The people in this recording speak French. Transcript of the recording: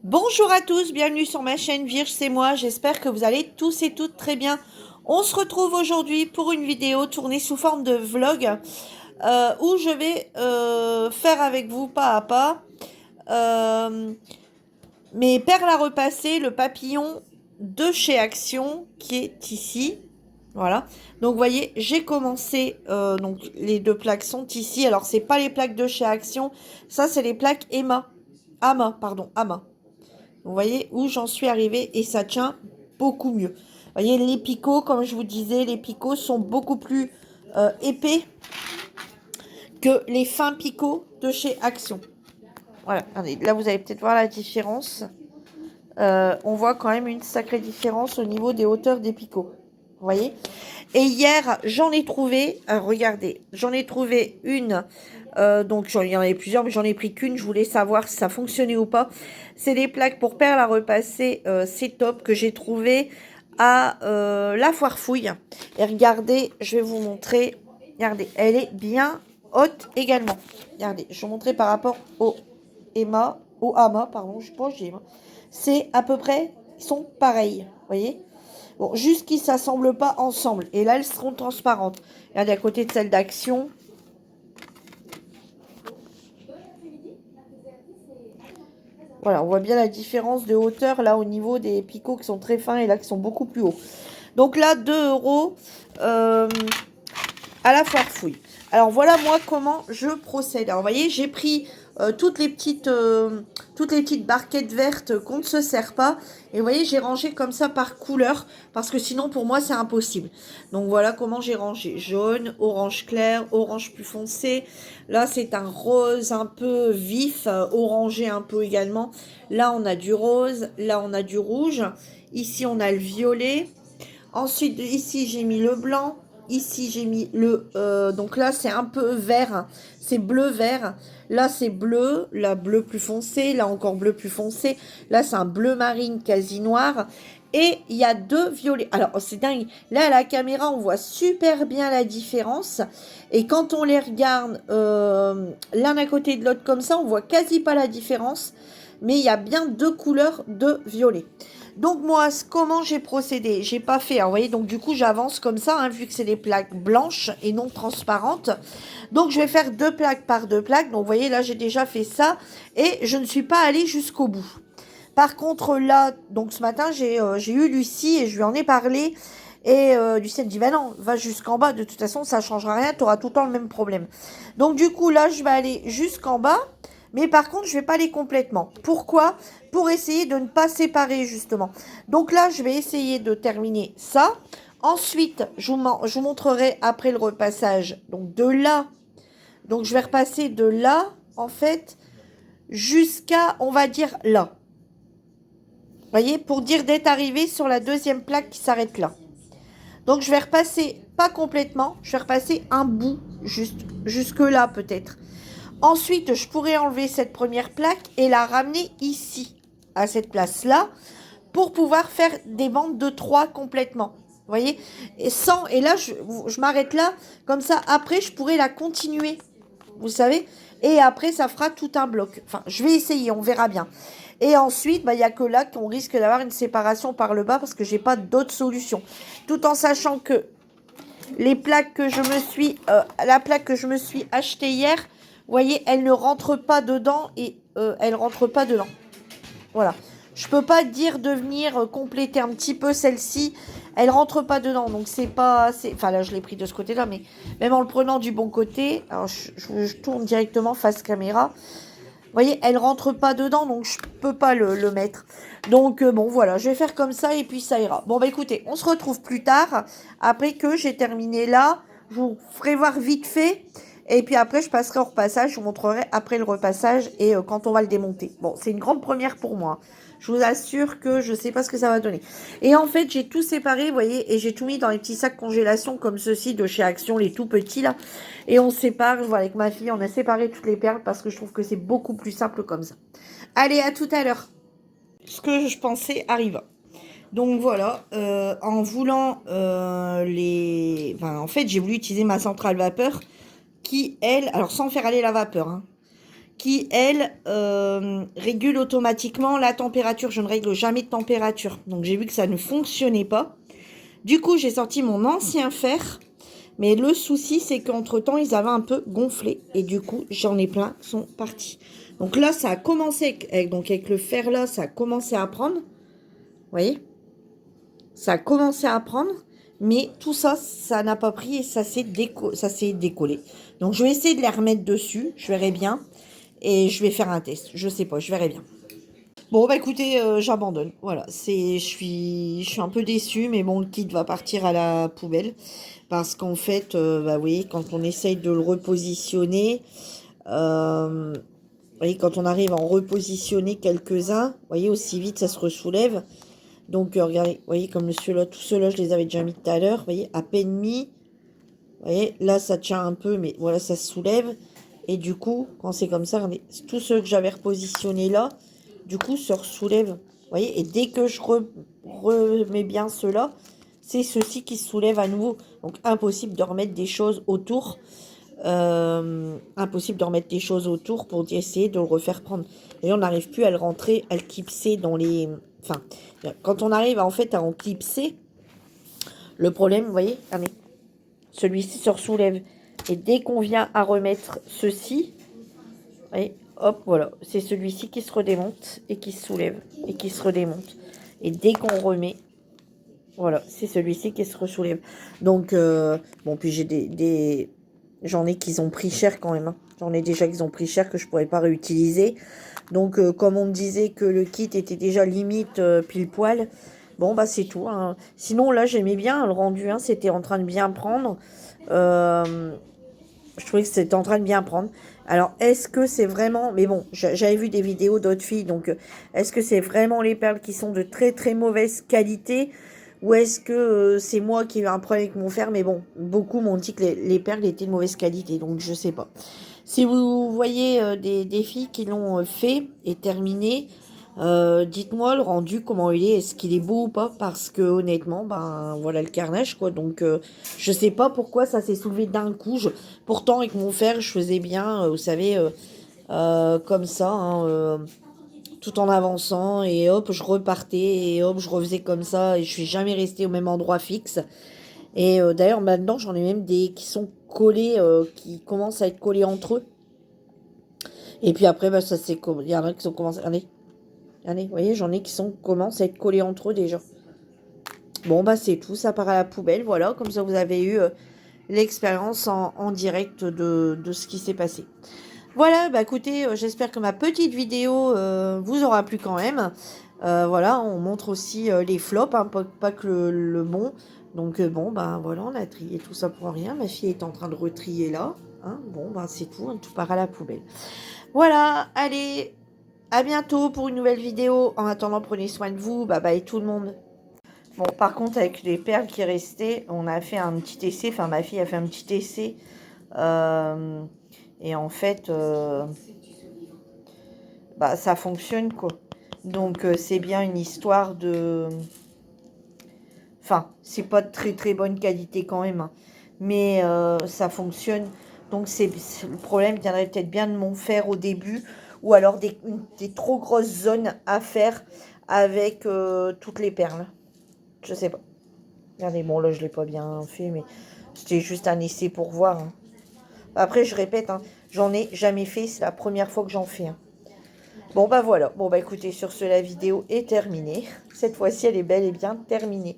Bonjour à tous, bienvenue sur ma chaîne Virge, c'est moi, j'espère que vous allez tous et toutes très bien. On se retrouve aujourd'hui pour une vidéo tournée sous forme de vlog où je vais faire avec vous pas à pas euh, mes perles à repasser, le papillon de chez Action qui est ici. Voilà, donc vous voyez, j'ai commencé, donc les deux plaques sont ici. Alors c'est pas les plaques de chez Action, ça c'est les plaques Ama. Vous voyez où j'en suis arrivée et ça tient beaucoup mieux. Vous voyez, les picots, comme je vous disais, les picots sont beaucoup plus épais que les fins picots de chez Action. Voilà, attendez, là vous allez peut-être voir la différence. On voit quand même une sacrée différence au niveau des hauteurs des picots. Vous voyez? Et hier, j'en ai trouvé, regardez, j'en ai trouvé une, donc il y en avait plusieurs, mais j'en ai pris qu'une, je voulais savoir si ça fonctionnait ou pas. C'est des plaques pour perles à repasser, c'est top, que j'ai trouvé à la foire fouille. Et regardez, je vais vous montrer, regardez, elle est bien haute également. Regardez, je vais vous montrer par rapport au Ama, pardon, je sais pas, c'est à peu près, ils sont pareils, vous voyez? Bon, juste qu'ils ne s'assemblent pas ensemble. Et là, elles seront transparentes. Regardez à côté de celle d'Action. Voilà, on voit bien la différence de hauteur là au niveau des picots qui sont très fins et là qui sont beaucoup plus hauts. Donc là, 2 euros à la foire fouille. Alors voilà moi comment je procède. Alors vous voyez, j'ai pris toutes les petites barquettes vertes qu'on ne se sert pas. Et vous voyez, j'ai rangé comme ça par couleur parce que sinon pour moi c'est impossible. Donc voilà comment j'ai rangé. Jaune, orange clair, orange plus foncé. Là c'est un rose un peu vif, orangé un peu également. Là on a du rose, là on a du rouge. Ici on a le violet. Ensuite, ici, j'ai mis le blanc. Ici, j'ai mis le... donc là, c'est un peu vert. C'est bleu-vert. Là, c'est bleu. Là, bleu plus foncé. Là, encore bleu plus foncé. Là, c'est un bleu marine quasi noir. Et il y a 2 violets. Alors, c'est dingue. Là, à la caméra, on voit super bien la différence. Et quand on les regarde l'un à côté de l'autre comme ça, on voit quasi pas la différence. Mais il y a bien 2 couleurs de violet. Donc moi, comment j'ai procédé? J'ai pas fait, vous voyez, donc du coup j'avance comme ça, hein, vu que c'est des plaques blanches et non transparentes. Donc je vais faire 2 plaques par 2 plaques. Donc vous voyez, là j'ai déjà fait ça et je ne suis pas allée jusqu'au bout. Par contre là, donc ce matin j'ai eu Lucie et je lui en ai parlé. Et Lucie elle me dit, bah non, va jusqu'en bas, de toute façon ça ne changera rien, tu auras tout le temps le même problème. Donc du coup là je vais aller jusqu'en bas. Mais par contre, je ne vais pas aller complètement. Pourquoi? Pour essayer de ne pas séparer, justement. Donc là, je vais essayer de terminer ça. Ensuite, je vous montrerai après le repassage. Donc de là, donc je vais repasser de là, en fait, jusqu'à, on va dire, là. Vous voyez? Pour dire d'être arrivé sur la deuxième plaque qui s'arrête là. Donc je vais repasser, pas complètement, je vais repasser un bout, juste jusque là peut-être. Ensuite, je pourrais enlever cette première plaque et la ramener ici, à cette place-là, pour pouvoir faire des bandes de 3 complètement. Vous voyez? Et là, je m'arrête là. Comme ça, après, je pourrais la continuer. Vous savez? Et après, ça fera tout un bloc. Enfin, je vais essayer, on verra bien. Et ensuite, il n'y a que là qu'on risque d'avoir une séparation par le bas parce que j'ai pas d'autre solution. Tout en sachant que les plaques que je me suis, la plaque que je me suis achetée hier, vous voyez, elle ne rentre pas dedans et elle rentre pas dedans. Voilà. Je peux pas dire de venir compléter un petit peu celle-ci. Elle rentre pas dedans, donc c'est pas... Enfin là, je l'ai pris de ce côté-là, mais même en le prenant du bon côté, alors je tourne directement face caméra. Vous voyez, elle rentre pas dedans, donc je peux pas le mettre. Donc bon, voilà, je vais faire comme ça et puis ça ira. Bon, bah écoutez, on se retrouve plus tard, après que j'ai terminé là. Je vous ferai voir vite fait. Et puis après, je passerai au repassage. Je vous montrerai après le repassage et quand on va le démonter. Bon, c'est une grande première pour moi. Je vous assure que je sais pas ce que ça va donner. Et en fait, j'ai tout séparé, vous voyez, et j'ai tout mis dans les petits sacs congélation comme ceci de chez Action, les tout petits là. Et on sépare, je vois avec ma fille, on a séparé toutes les perles parce que je trouve que c'est beaucoup plus simple comme ça. Allez, à tout à l'heure. Ce que je pensais arriva. Donc voilà, en voulant en fait, j'ai voulu utiliser ma centrale vapeur qui, elle, alors sans faire aller la vapeur, hein, qui, elle, régule automatiquement la température. Je ne règle jamais de température. Donc, j'ai vu que ça ne fonctionnait pas. Du coup, j'ai sorti mon ancien fer. Mais le souci, c'est qu'entre-temps, ils avaient un peu gonflé. Et du coup, j'en ai plein qui sont partis. Donc là, ça a commencé, avec le fer là, ça a commencé à prendre. Vous voyez? Ça a commencé à prendre. Mais tout ça, ça n'a pas pris et ça s'est décollé. Donc, je vais essayer de les remettre dessus. Je verrai bien. Et je vais faire un test. Je sais pas, je verrai bien. Bon, bah écoutez, j'abandonne. Voilà, je suis un peu déçue, mais bon, le kit va partir à la poubelle. Parce qu'en fait, bah oui, quand on essaye de le repositionner, vous voyez, quand on arrive à en repositionner quelques-uns, vous voyez, aussi vite, ça se ressoulève. Donc, regardez, vous voyez, comme ceux-là, tous ceux-là, je les avais déjà mis tout à l'heure. Vous voyez, à peine mis. Vous voyez, là, ça tient un peu, mais voilà, ça se soulève. Et du coup, quand c'est comme ça, regardez, tous ceux que j'avais repositionnés là, du coup, se soulèvent. Vous voyez, et dès que je remets bien ceux-là, c'est ceux-ci qui se soulèvent à nouveau. Donc, impossible de remettre des choses autour. Impossible de remettre des choses autour pour essayer de le refaire prendre. Et on n'arrive plus à le rentrer, à le clipser dans les... Enfin, quand on arrive en fait à en clipser, le problème, vous voyez, regardez, celui-ci se soulève. Et dès qu'on vient à remettre ceci, vous voyez, hop, voilà, c'est celui-ci qui se redémonte et qui se soulève et qui se redémonte. Et dès qu'on remet, voilà, c'est celui-ci qui se ressoulève. Donc, bon, puis j'ai j'en ai qui ont pris cher quand même. Hein. J'en ai déjà qui ont pris cher que je pourrais pas réutiliser. Donc, comme on me disait que le kit était déjà limite pile poil, bon, bah c'est tout. Hein. Sinon, là, j'aimais bien le rendu. Hein, c'était en train de bien prendre. Je trouvais que c'était en train de bien prendre. Alors, est-ce que c'est vraiment... Mais bon, j'avais vu des vidéos d'autres filles. Donc, est-ce que c'est vraiment les perles qui sont de très très mauvaise qualité? Ou est-ce que c'est moi qui ai eu un problème avec mon fer? Mais bon, beaucoup m'ont dit que les perles étaient de mauvaise qualité. Donc, je sais pas. Si vous voyez des filles qui l'ont fait et terminé, dites-moi le rendu, comment il est. Est-ce qu'il est beau ou pas? Parce que honnêtement, ben voilà le carnage, quoi. Donc, je sais pas pourquoi ça s'est soulevé d'un coup. Pourtant, avec mon fer, je faisais bien, vous savez, comme ça, hein, tout en avançant. Et hop, je repartais. Et hop, je refaisais comme ça. Et je suis jamais restée au même endroit fixe. Et d'ailleurs, maintenant, j'en ai même des qui sont collés, qui commencent à être collés entre eux. Et puis après, bah, ça c'est comme. Il y en a qui sont commencés. Regardez, vous voyez, j'en ai qui commencent à être collés entre eux déjà. Bon, bah c'est tout, ça part à la poubelle, voilà. Comme ça, vous avez eu l'expérience en direct de ce qui s'est passé. Voilà, bah écoutez, j'espère que ma petite vidéo vous aura plu quand même. Voilà, on montre aussi les flops, hein, pas que le bon. Donc bon, bah voilà, on a trié tout ça pour rien. Ma fille est en train de retrier là. Hein. Bon, bah c'est tout, hein, tout part à la poubelle. Voilà, allez, à bientôt pour une nouvelle vidéo. En attendant, prenez soin de vous. Bye bye tout le monde. Bon, par contre, avec les perles qui restaient, on a fait un petit essai. Enfin, ma fille a fait un petit essai. Et en fait, bah, ça fonctionne, quoi. Donc, c'est bien une histoire de... Enfin, c'est pas de très très bonne qualité quand même. Hein. Mais ça fonctionne. Donc, le problème viendrait peut-être bien de mon fer au début. Ou alors des trop grosses zones à faire avec toutes les perles. Je sais pas. Regardez, bon là je l'ai pas bien fait, mais c'était juste un essai pour voir. Hein. Après je répète, hein, j'en ai jamais fait, c'est la première fois que j'en fais. Hein. Bon bah voilà, bon bah écoutez, sur ce la vidéo est terminée. Cette fois-ci elle est bel et bien terminée.